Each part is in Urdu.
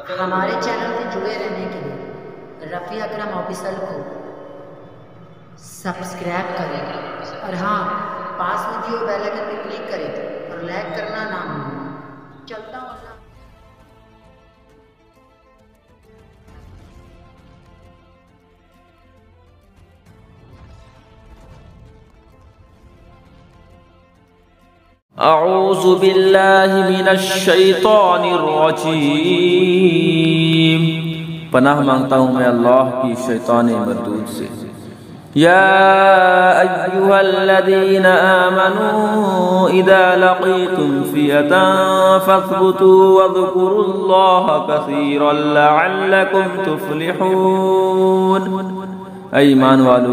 ہمارے چینل سے جڑے رہنے کے لیے رفیع اکرم آفیشل کو سبسکرائب کریں اور ہاں پاس میں دیے بیل آئکن پہ کلک کریں اور لائک کرنا نہ بھولیں۔ چلتا ہوں اللہ۔ اعوذ باللہ من الشیطان الرجیم، پناہ مانگتا ہوں میں اللہ کی شیطان مردود سے۔ یا ایہا الذین آمنوا اذا لقیتم فئة فاثبتوا واذکروا اللہ کثیرا لعلکم تفلحون۔ اے ایمان والو،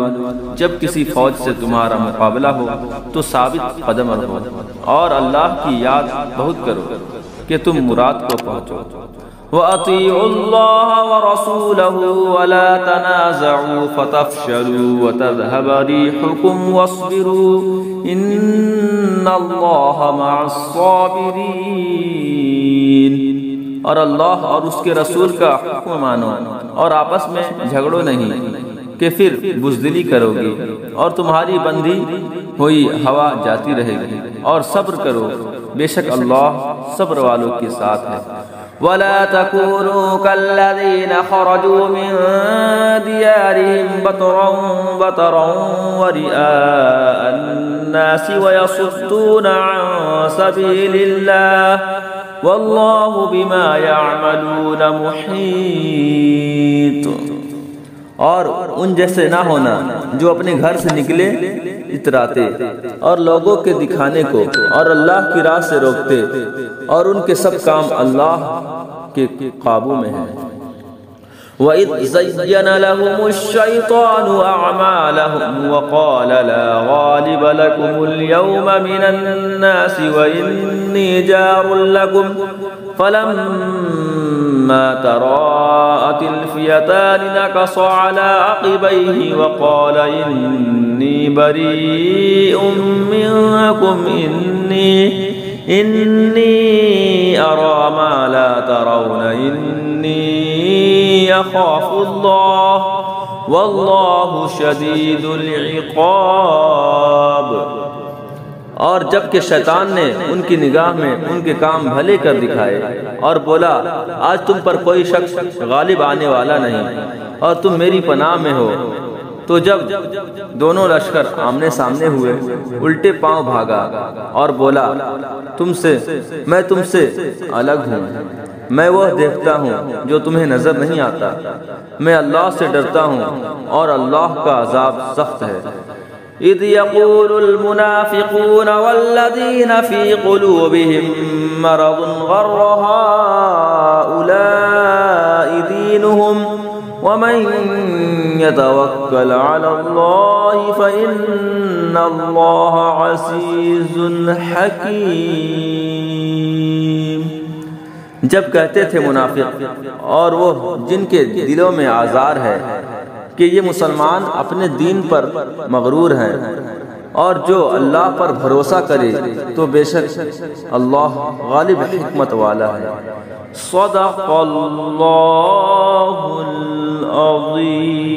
جب کسی فوج سے تمہارا مقابلہ ہو تو ثابت قدم رہو اور اللہ کی یاد بہت کرو کہ تم مراد کو پہنچو۔ وَأَطِيعُوا اللَّهَ وَرَسُولَهُ وَلَا تَنَازَعُوا فَتَفْشَلُوا وَتَذْهَبَ رِيحُكُمْ وَاصْبِرُوا إِنَّ اللَّهَ مَعَ الصَّابِرِينَ۔ اور اللہ اور اس کے رسول کا حکم مانو اور آپس میں جھگڑو نہیں کہ پھر بزدلی کرو گے اور تمہاری بندھی ہوئی ہوا جاتی رہے گی، اور صبر کرو، بے شک اللہ صبر والوں کے ساتھ ہے۔ وَلَا تَكُونُوا كَالَّذِينَ خَرَجُوا مِن دِيَارِهِمْ بَطَرًا وَرِئَاءَ النَّاسِ وَيَصُدُّونَ عَن سَبِيلِ اللَّهِ وَاللَّهُ بِمَا يَعْمَلُونَ مُحِيطٌ۔ اور ان جیسے نہ ہونا جو اپنے گھر سے نکلے اتراتے اور لوگوں کے دکھانے کو اور اللہ کی راہ سے روکتے، اور ان کے سب کام اللہ کے قابو میں ہیں۔ وَإِذْ زَيَّنَ لَهُمُ الشَّيْطَانُ أَعْمَالَهُمْ وَقَالَ لَا غَالِبَ لَكُمُ الْيَوْمَ مِنَ النَّاسِ وَإِنِّي جَارٌ لَكُمْ فَلَمَّا تَرَاءَتِ الْفِئَتَانِ نَكَصَ عَلَى عَقِبَيْهِ وَقَالَ إِنِّي بَرِيءٌ مِّنكُمْ إِنِّي أَرَى مَا لَا تَرَوْنَ إِنِّي أَخَافُ اللَّهَ وَاللَّهُ شَدِيدُ الْعِقَابِ۔ اور جب کہ شیطان نے ان کی نگاہ میں ان کے کام بھلے کر دکھائے اور بولا آج تم پر کوئی شخص غالب آنے والا نہیں اور تم میری پناہ میں ہو، تو جب دونوں لشکر آمنے سامنے ہوئے الٹے پاؤں بھاگا اور بولا میں تم سے الگ ہوں، میں وہ دیکھتا ہوں جو تمہیں نظر نہیں آتا، میں اللہ سے ڈرتا ہوں اور اللہ کا عذاب سخت ہے۔ اذ يقول المنافقون والذين في قلوبهم مرض غر هؤلاء دينهم ومن يتوكل على الله فإن الله عزيز حكيم۔ جب کہتے تھے منافق اور وہ جن کے دلوں میں آزار ہے کہ یہ مسلمان اپنے دین پر مغرور ہیں، اور جو اللہ پر بھروسہ کرے تو بے شک اللہ غالب حکمت والا ہے۔ صدق اللہ العظیم۔